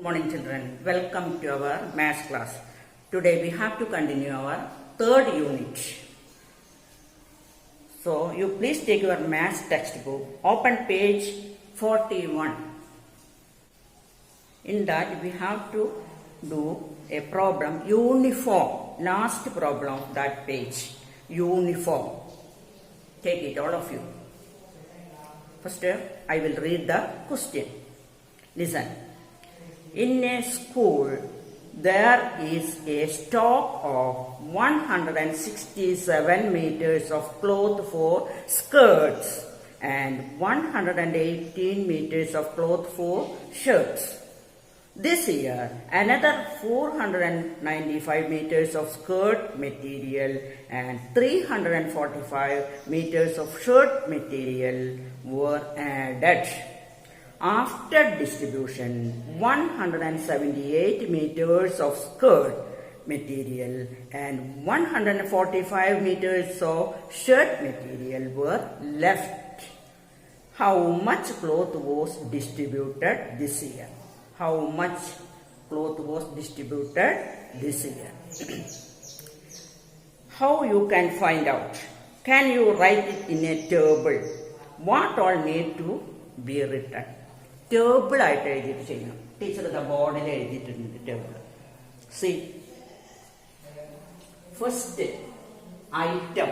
Good morning children, welcome to our maths class. Today we have to continue our third unit. So you please take your maths textbook, open page 41. In that we have to do a problem uniform, last problem of that page, uniform. Take it all of you. First I will read the question. Listen. In a school, there is a stock of 167 meters of cloth for skirts and 118 meters of cloth for shirts. This year, another 495 meters of skirt material and 345 meters of shirt material were added. After distribution, 178 meters of skirt material and 145 meters of shirt material were left. How much cloth was distributed this year? How much cloth was distributed this year? How you can find out? Can you write it in a table? What all need to be written? Table ആയിട്ട് എഴുതിയിട്ട് ചെയ്യണം. Teacher the ബോർഡിൽ എഴുതിയിട്ടുണ്ട് table. C first item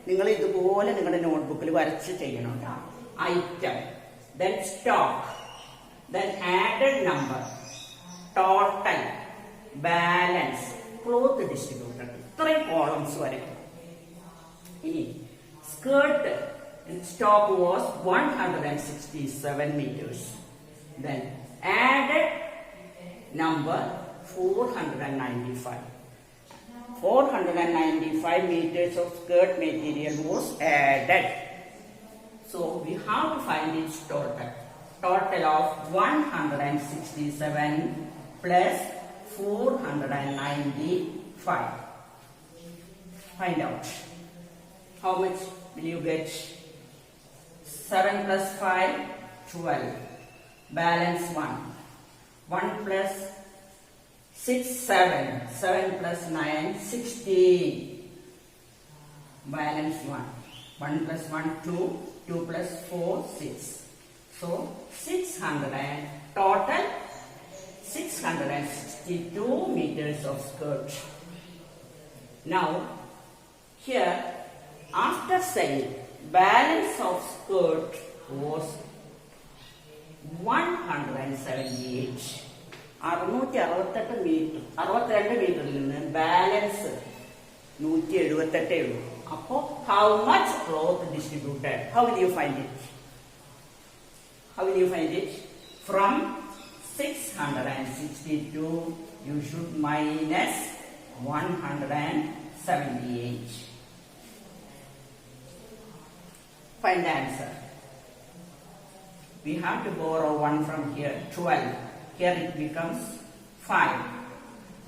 നിങ്ങൾ ഇതുപോലെ നിങ്ങളുടെ നോട്ട്ബുക്കിൽ വരച്ച് ചെയ്യണം. Item, then stock, then added number, total, balance, cloth distributed. ഇത്രയും കോളംസ് വരയ്ക്കും. ഇനി skirt stock was 167 meters. Then added number 495. 495 meters of skirt material was added. So we have to find its total. Total of 167 plus 495. Find out. How much will you get? 7 plus 5, 12. Balance 1. 1 plus 6, 7. 7 plus 9, 16. Balance 1. 1 plus 1, 2. 2 plus 4, 6. So 600 and total 662 meters of skirt. Now here after saying balance of skirt was 178. 668 meter. 62 meter balance 178. How much cloth distributed? How will you find it? How will you find it? From 662 you should minus 178. Find the answer. We have to borrow 1 from here, 12. Here it becomes 5.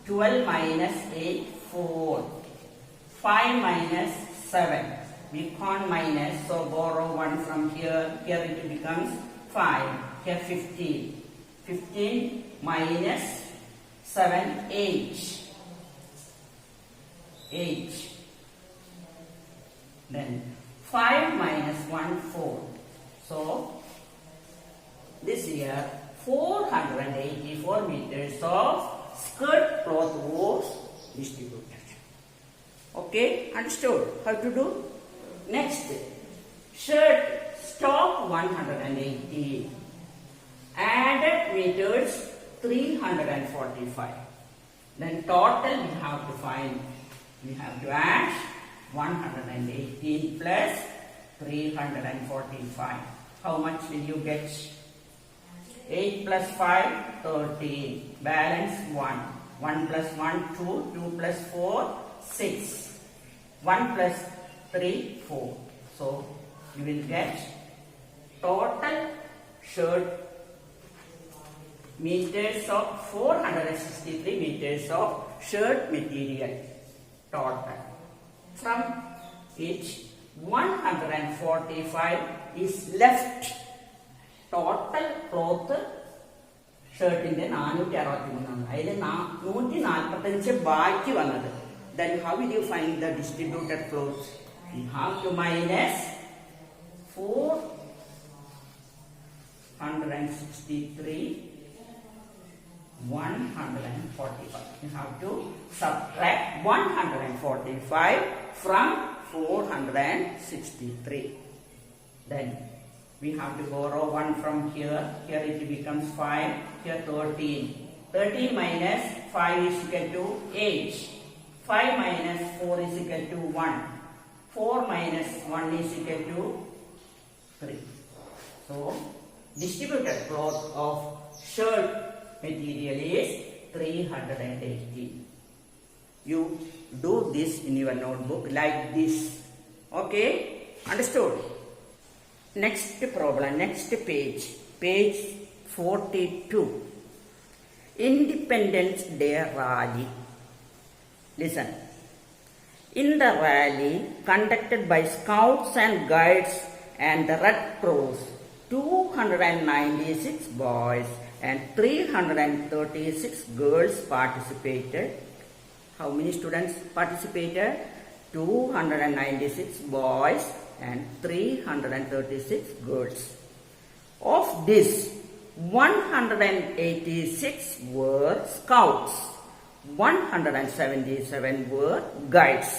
12 minus 8, 4. 5 minus 7. We can't minus, so borrow 1 from here. Here it becomes 5. Here 15. 15 minus 7, 8. 8. Then 5 minus 1, 4. So, this year 484 meters of skirt cloth was distributed. Okay, understood how to do? Next, shirt stock 180. Added meters 345. Then total we have to find. We have to add 118 plus 345. How much will you get? 8 plus 5, 13. Balance 1. 1 plus 1, 2. 2 plus 4, 6. 1 plus 3, 4. So, you will get total shirt meters of 463 meters of shirt material. Total. From it 145 is left. Total cloth ഷർട്ടിന്റെ 463 അതിൽ 145 ബാക്കി വന്നത്. Then how will you find the distributed clothes? We have to minus 463 145. You have to subtract 145 from 463. Then we have to borrow 1 from here. Here it becomes 5. Here 13. 13 minus 5 is equal to 8. 5 minus 4 is equal to 1. 4 minus 1 is equal to 3. So, distributed cloth of shirt material is 380. You do this in your notebook like this. Okay? Understood? Next problem, next page. Page 42. Independence Day Rally. Listen. In the rally conducted by Scouts and Guides and the Red Cross, 296 boys and 336 girls participated. How many students participated? 296 boys and 336 girls. Of this, 186 were Scouts, 177 were Guides.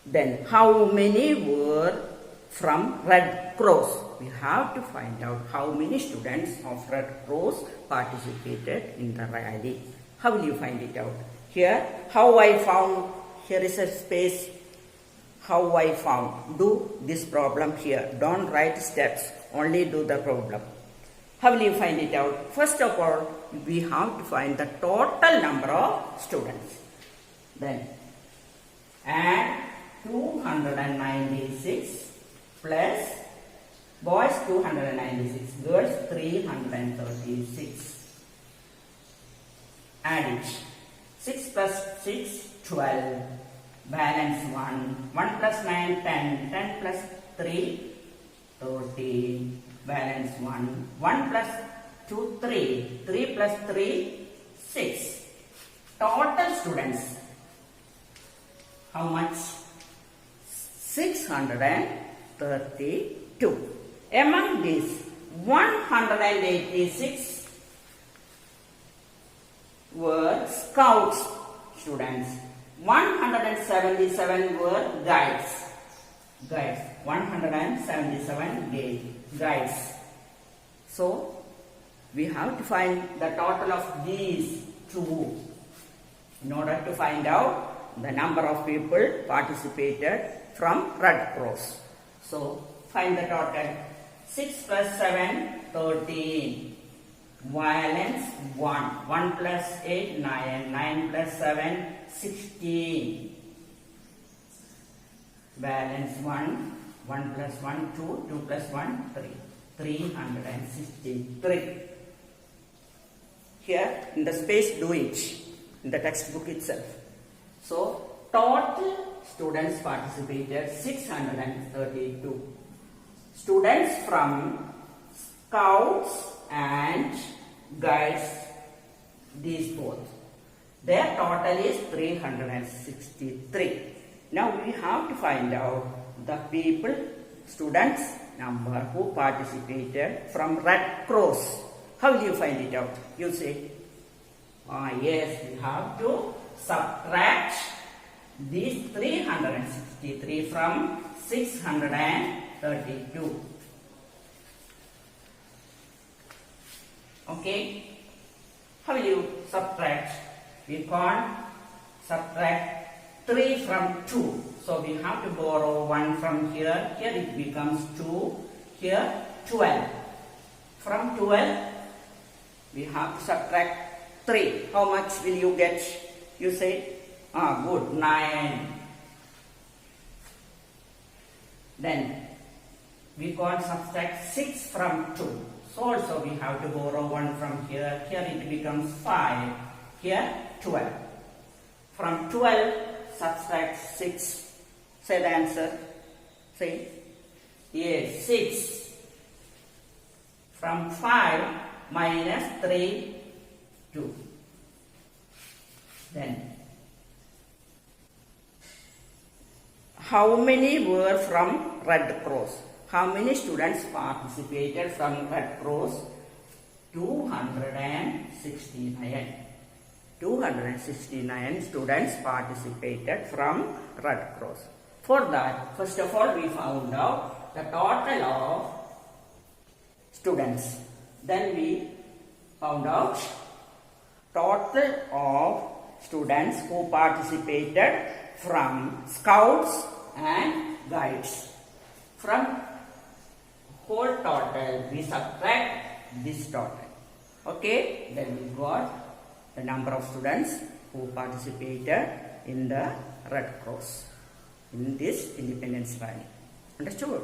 Then how many were from Red Cross? We have to find out how many students of Red Cross participated in the rally. How will you find it out? Here, how I found, here is a space. How I found. Do this problem here. Don't write steps, only do the problem. How will you find it out? First of all, we have to find the total number of students. Then add 296 plus boys 296, girls 336. Add it. 6 plus 6, 12. Balance 1. 1 plus 9, 10. 10 plus 3, 13. Balance 1. 1 plus 2, 3. 3 plus 3, 6. Total students. How much? 632. Among these, 186 were Scouts students. 177 were Guides. 177 guides. So, we have to find the total of these two in order to find out the number of people participated from Red Cross. So, find the total. 6 plus 7, 13. Balance 1. 1 plus 8, 9. 9 plus 7, 16. Balance 1. 1 plus 1, 2. 2 plus 1, 3. 363. Here in the space, do it in the textbook itself. So, total students participated 632. Students from Scouts and Guides, these both. Their total is 363. Now we have to find out the people, students number who participated from Red Cross. How will you find it out? You say, yes, we have to subtract these 363 from 632. Okay? How will you subtract? We can't subtract 3 from 2. So we have to borrow 1 from here. Here it becomes 2. Here 12. From 12, we have to subtract 3. How much will you get? You say, good, 9. Then we can't subtract 6 from 2. So also we have to borrow 1 from here. Here it becomes 5. Here 12. From 12, subtract 6. Say the answer. Say, yes, 6. From 5, minus 3, 2. Then, how many were from Red Cross? How many students participated from Red Cross? 269. 269 students participated from Red Cross. For that, first of all, we found out the total of students. Then we found out total of students who participated from Scouts and Guides. From whole total, we subtract this total. Okay, then we got the number of students who participated in the Red Cross in this Independence Rally. Understood?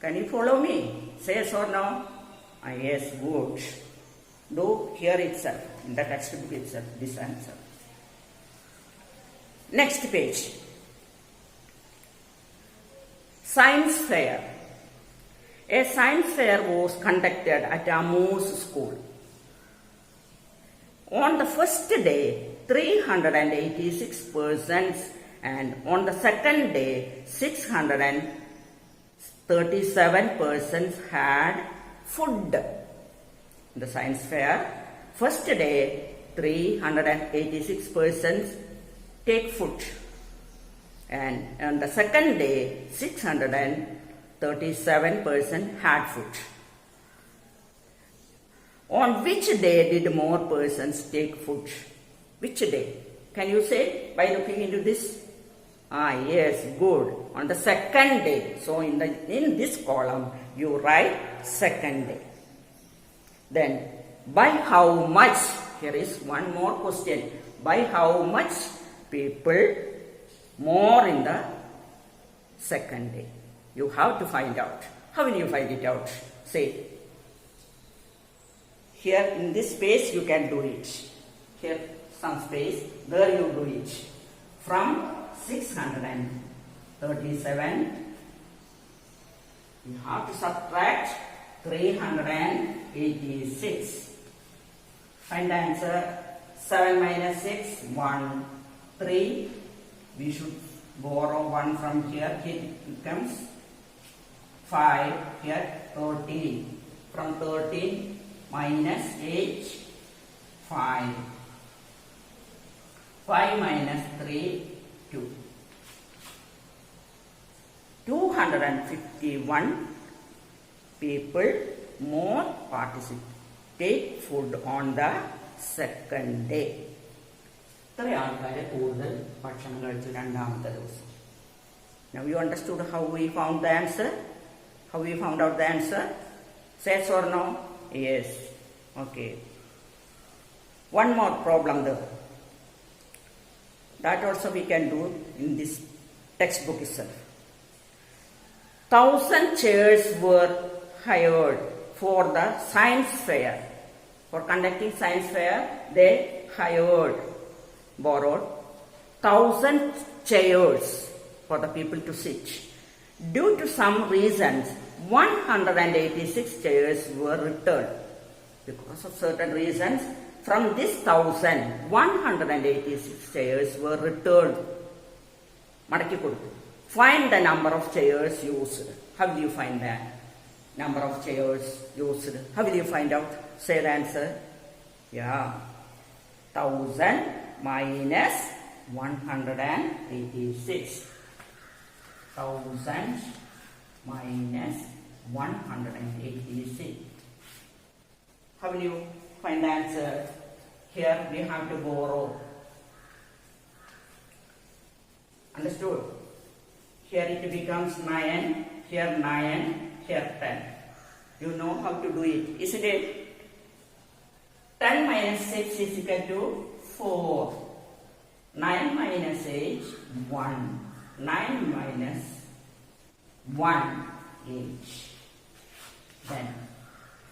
Can you follow me? Say yes or no? Yes, good. Do here itself, in the textbook itself, this answer. Next page. Science fair. A science fair was conducted at Amo's school. On the first day, 386 persons, and on the second day, 637 persons had food. The science fair, first day, 386 persons take food, and on the second day, 637 persons had food. On which day did more persons take food? Which day? Can you say by looking into this? Yes, good. On the second day. So in this column, you write second day. Then, by how much? Here is one more question. By how much people more in the second day? You have to find out. How will you find it out? Say. Here in this space you can do it. Here some space, there you do it. From 637, you have to subtract 386. Find the answer. 7 minus 6, 1, 3. We should borrow 1 from here. Here it becomes 5. Here 13. From 13. Minus 8, 5. 5 minus 3, 2. 251 people more participate food on the second day. Now you understood how we found the answer? How we found out the answer? Say yes or no? Yes. Okay. One more problem there. That also we can do in this textbook itself. 1,000 chairs were hired for the science fair. For conducting science fair, they borrowed 1,000 chairs for the people to sit. Due to some reasons, 186 chairs were returned. Because of certain reasons, from this 1,000, 186 chairs were returned. Find the number of chairs used. How will you find that? Number of chairs used. How will you find out? Say the answer. Yeah. 1,000 minus 186. 1,000 minus 186. How will you find the answer? Here we have to borrow. Understood? Here it becomes 9, here 9, here 10. You know how to do it, isn't it? 10 minus 6 is equal to 4. 9 minus 8, 1. 9 minus 1, 8. Then,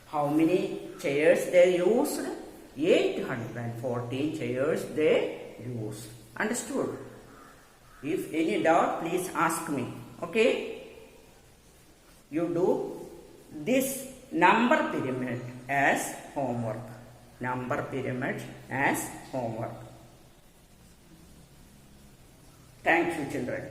how many chairs they used? 814 chairs they used. Understood? If any doubt, please ask me. Okay? You do this number pyramid as homework. Number pyramid as homework. Thank you, children.